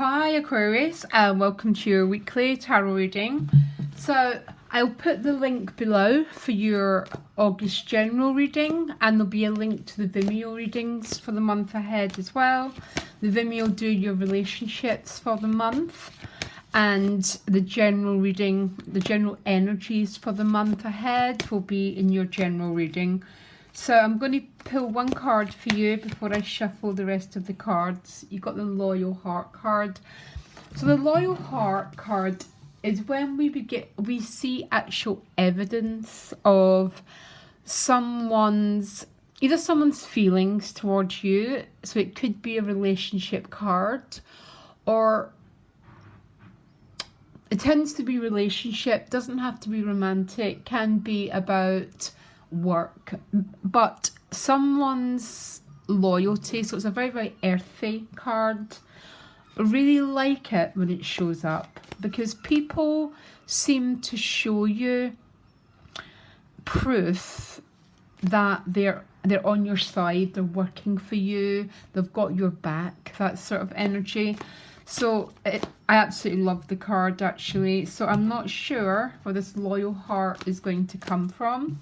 Hi Aquarius, and welcome to your weekly tarot reading. So I'll put the link below for your August general reading, and there'll be a link to the Vimeo readings for the month ahead as well. The Vimeo will do your relationships for the month, and the general reading, the general energies for the month ahead will be in your general reading. So I'm going to pull one card for you before I shuffle the rest of the cards. You've got the Loyal Heart card. So the Loyal Heart card is when we see actual evidence of either someone's feelings towards you. So it could be a relationship card, or it tends to be relationship, doesn't have to be romantic, can be about work, but someone's loyalty. So it's a very, very earthy card. I really like it when it shows up because people seem to show you proof that they're on your side, they're working for you, they've got your back, that sort of energy. So I absolutely love the card actually. So I'm not sure where this Loyal Heart is going to come from.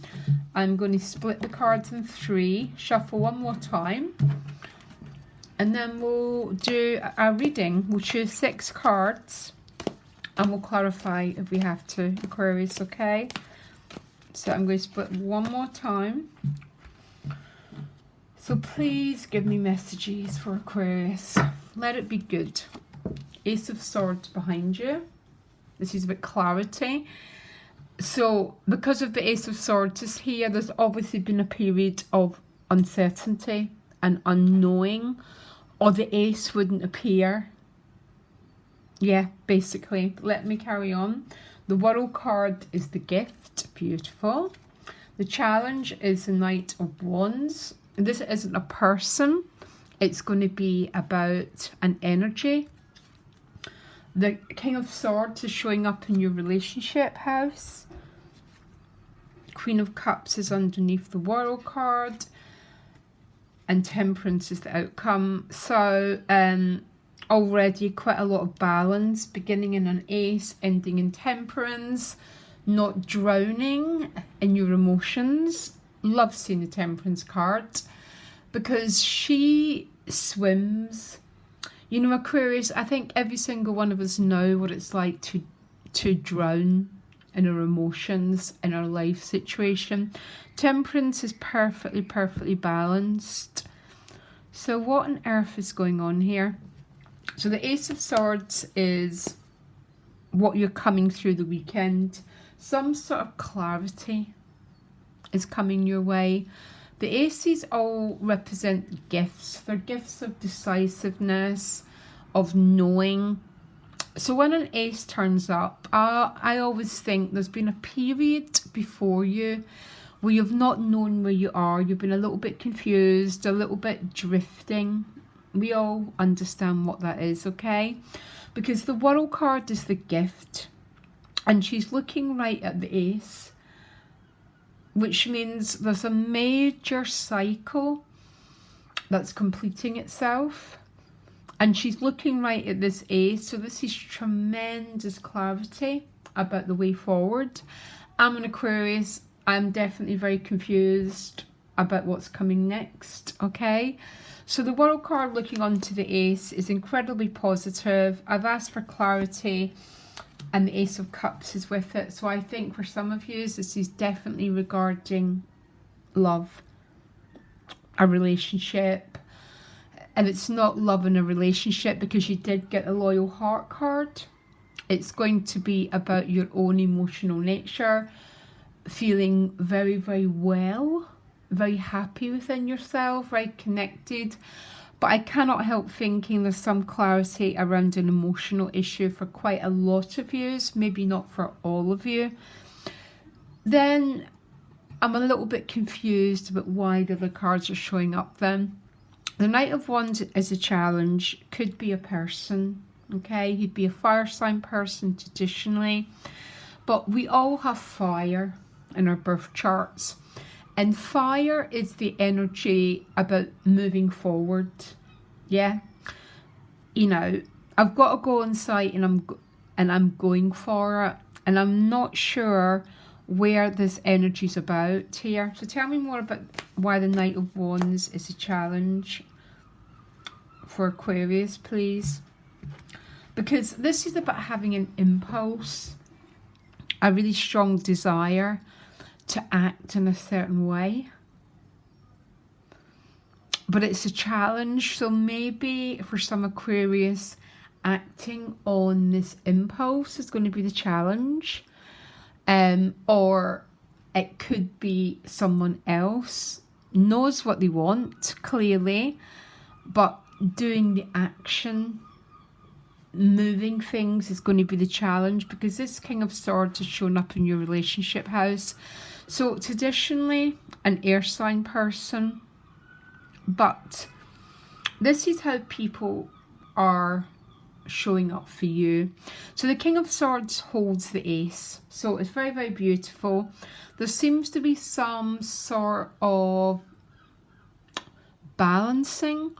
I'm going to split the cards in three, shuffle one more time, and then we'll do a reading. We'll choose 6 cards and we'll clarify if we have to, Aquarius, okay? So I'm going to split one more time. So please give me messages for Aquarius. Let it be good. Ace of Swords behind you. This is about clarity. So because of the Ace of Swords is here, there's obviously been a period of uncertainty and unknowing, or the ace wouldn't appear. Yeah, basically. Let me carry on. The World card is the gift. Beautiful. The challenge is the Knight of Wands. This isn't a person. It's going to be about an energy. The King of Swords is showing up in your relationship house. Queen of Cups is underneath the World card. And Temperance is the outcome. So already quite a lot of balance, beginning in an ace, ending in Temperance. Not drowning in your emotions. Love seeing the Temperance card because she swims. You know, Aquarius, I think every single one of us know what it's like to drown in our emotions, in our life situation. Temperance is perfectly balanced. So what on earth is going on here? So the Ace of Swords is what you're coming through the weekend. Some sort of clarity is coming your way. The aces all represent gifts. They're gifts of decisiveness, of knowing. So when an ace turns up, I always think there's been a period before you where you've not known where you are. You've been a little bit confused, a little bit drifting. We all understand what that is, okay? Because the World card is the gift. And she's looking right at the ace, which means there's a major cycle that's completing itself. And she's looking right at this ace. So this is tremendous clarity about the way forward. I'm an Aquarius. I'm definitely very confused about what's coming next, okay? So the World card looking onto the ace is incredibly positive. I've asked for clarity, and the Ace of Cups is with it. So I think for some of you, this is definitely regarding love, a relationship. And it's not love in a relationship because you did get a Loyal Heart card. It's going to be about your own emotional nature, feeling very, very well, very happy within yourself, very connected. But I cannot help thinking there's some clarity around an emotional issue for quite a lot of you, maybe not for all of you. Then I'm a little bit confused about why the other cards are showing up then. The Knight of Wands is a challenge, could be a person, okay? He'd be a fire sign person traditionally. But we all have fire in our birth charts. And fire is the energy about moving forward. Yeah. You know, I've got to go on site and I'm going for it, and I'm not sure where this energy's about here. So tell me more about why the Knight of Wands is a challenge for Aquarius, please. Because this is about having an impulse, a really strong desire to act in a certain way. But it's a challenge, so maybe for some Aquarius, acting on this impulse is going to be the challenge. Or it could be someone else knows what they want, clearly, but doing the action, moving things is going to be the challenge, because this King of Swords is showing up in your relationship house. So traditionally an air sign person, but this is how people are showing up for you. So the King of Swords holds the ace, so it's very, very beautiful. There seems to be some sort of balancing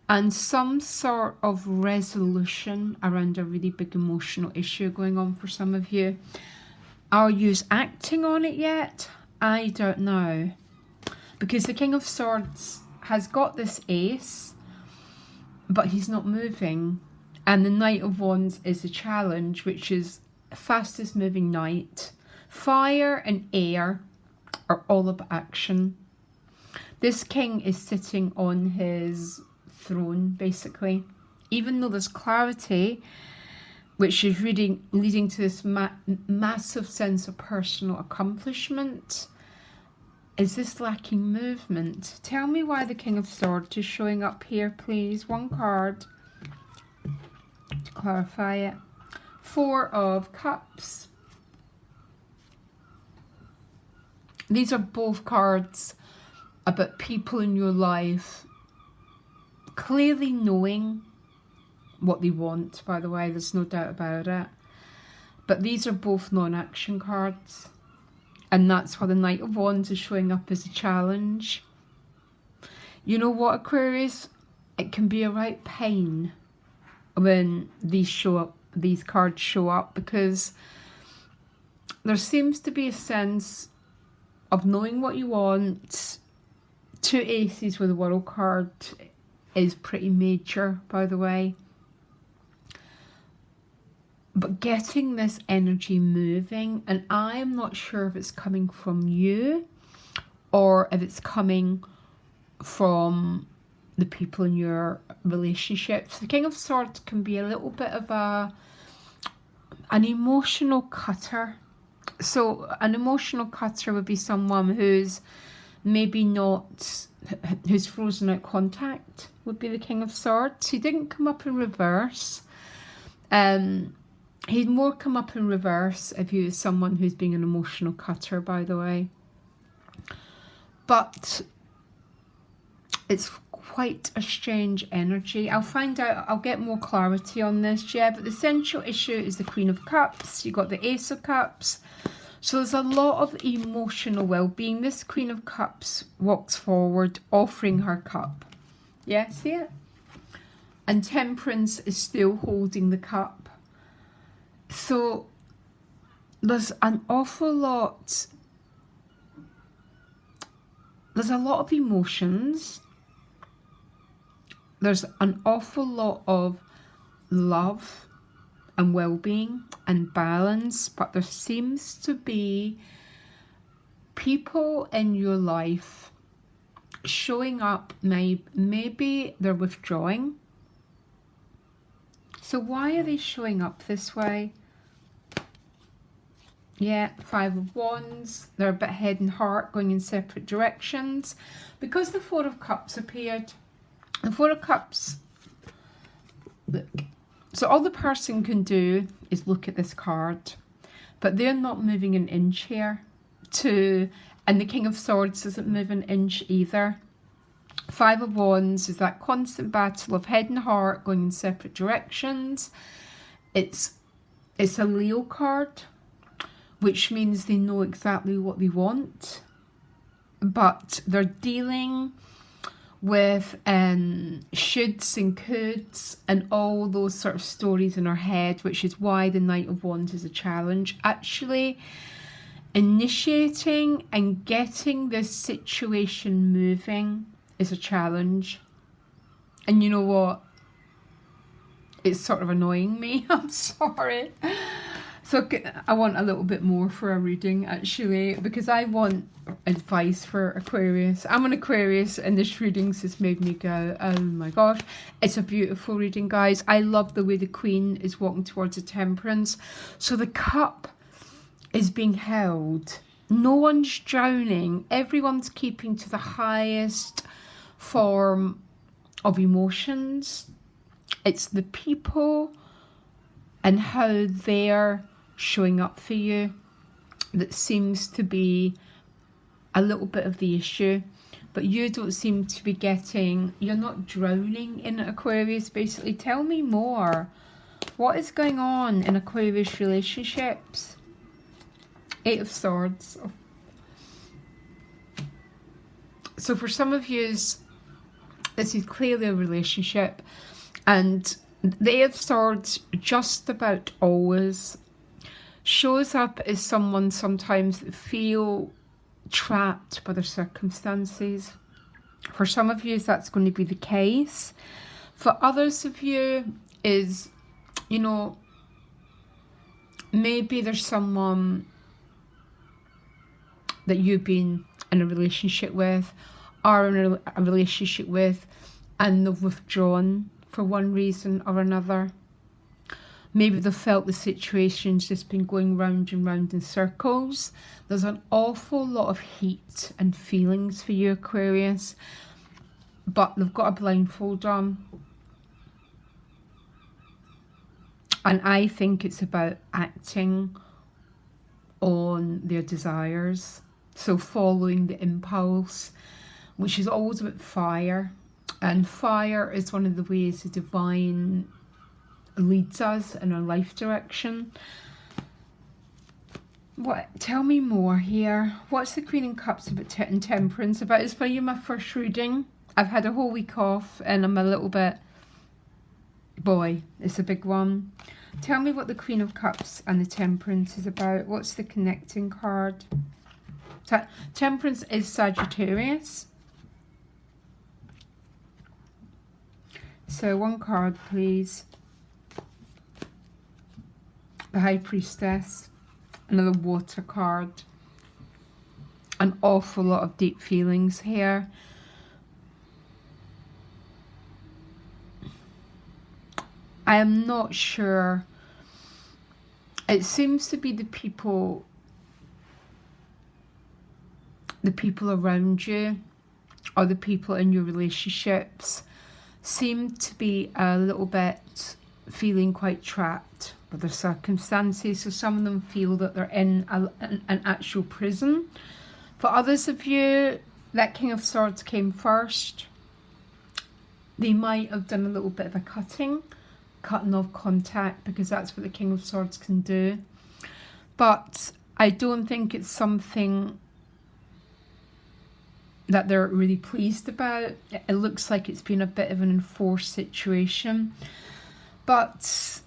and some sort of resolution around a really big emotional issue going on for some of you. Are you acting on it yet? I don't know, because the King of Swords has got this ace, but he's not moving. And the Knight of Wands is a challenge, which is fastest moving knight. Fire and air are all about action. This king is sitting on his throne, basically. Even though there's clarity, which is leading to this massive sense of personal accomplishment, is this lacking movement? Tell me why the King of Swords is showing up here, please. One card to clarify it. Four of Cups. These are both cards about people in your life clearly knowing what they want, by the way, there's no doubt about it. But these are both non-action cards, and that's why the Knight of Wands is showing up as a challenge. You know what, Aquarius? It can be a right pain when these cards show up, because there seems to be a sense of knowing what you want. Two aces with a World card is pretty major, by the way. But getting this energy moving, and I am not sure if it's coming from you or if it's coming from the people in your relationships. The King of Swords can be a little bit of an emotional cutter. So an emotional cutter would be someone who's maybe not, who's frozen out contact, would be the King of Swords. He didn't come up in reverse. He'd more come up in reverse if he was someone who's being an emotional cutter, by the way. But it's quite a strange energy. I'll find out, I'll get more clarity on this, yeah. But the central issue is the Queen of Cups. You got the Ace of Cups. So there's a lot of emotional well-being. This Queen of Cups walks forward offering her cup. Yeah, see it? And Temperance is still holding the cup. So there's an awful lot, there's a lot of emotions. There's an awful lot of love and well-being and balance, but there seems to be people in your life showing up, maybe they're withdrawing. So why are they showing up this way? Yeah, Five of Wands. They're a bit head and heart, going in separate directions. Because the Four of Cups appeared, the Four of Cups, look. So all the person can do is look at this card, but they're not moving an inch here. And the King of Swords doesn't move an inch either. Five of Wands is that constant battle of head and heart going in separate directions. It's a Leo card, which means they know exactly what they want, but they're dealing with shoulds and coulds and all those sort of stories in our head, which is why the Knight of Wands is a challenge. Actually initiating and getting this situation moving is a challenge. And you know what? It's sort of annoying me. I'm sorry. So I want a little bit more for a reading, actually, because I want advice for Aquarius. I'm an Aquarius, and this readings has made me go, oh my gosh. It's a beautiful reading, guys. I love the way the Queen is walking towards the Temperance. So the cup is being held. No one's drowning. Everyone's keeping to the highest form of emotions. It's the people and how they're showing up for you that seems to be a little bit of the issue. But you don't seem to be getting, you're not drowning in Aquarius, basically. Tell me more. What is going on in Aquarius relationships? Eight of Swords. So for some of you, this is clearly a relationship, and the Eight of Swords just about always shows up as someone sometimes that feel trapped by their circumstances. For some of you, that's going to be the case. For others of you, is, you know, maybe there's someone that you've been in a relationship with, or in a relationship with, and they've withdrawn for one reason or another. Maybe they've felt the situation's just been going round and round in circles. There's an awful lot of heat and feelings for you, Aquarius, but they've got a blindfold on. And I think it's about acting on their desires. So following the impulse, which is always about fire. And fire is one of the ways the divine leads us in our life direction. Tell me more here. What's the Queen of Cups about and Temperance about? It's for you, my first reading. I've had a whole week off and I'm a little bit, boy, it's a big one. Tell me what the Queen of Cups and the Temperance is about. What's the connecting card? Temperance is Sagittarius. So one card, please. The High Priestess. Another water card. An awful lot of deep feelings here. I am not sure. It seems to be the people around you, or the people in your relationships, seem to be a little bit feeling quite trapped by their circumstances. So some of them feel that they're in an actual prison. For others of you, that King of Swords came first. They might have done a little bit of a cutting off contact, because that's what the King of Swords can do. But I don't think it's something that they're really pleased about. It looks like it's been a bit of an enforced situation. But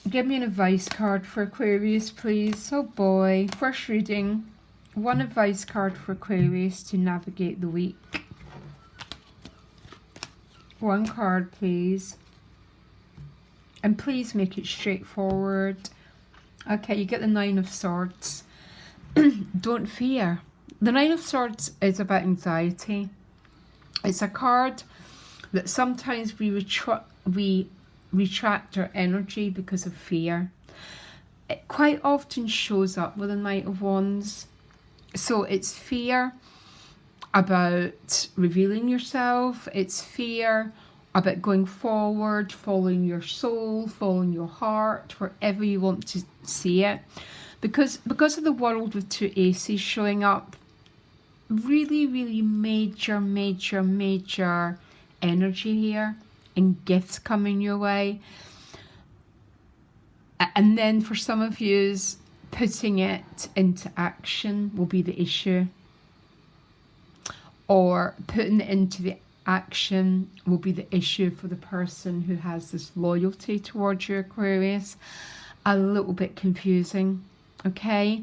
give me an advice card for Aquarius, please. Oh boy, first reading. One advice card for Aquarius to navigate the week. One card, please. And please make it straightforward. Okay, you get the Nine of Swords. Don't fear. The Nine of Swords is about anxiety. It's a card that sometimes we retract our energy because of fear. It quite often shows up with the Knight of Wands. So it's fear about revealing yourself. It's fear about going forward, following your soul, following your heart, wherever you want to see it. Because of the World with two aces showing up, really, really major energy here, and gifts coming your way. And then for some of you, putting it into action will be the issue, or putting it into the action will be the issue for the person who has this loyalty towards you, Aquarius. A little bit confusing, okay?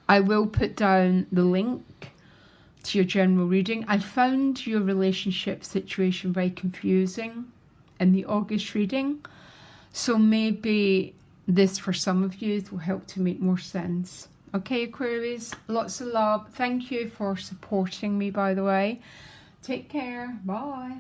I will put down the link to your general reading. I found your relationship situation very confusing in the August reading, so maybe this for some of you will help to make more sense. Okay, Aquarius, lots of love. Thank you for supporting me, by the way. Take care. Bye.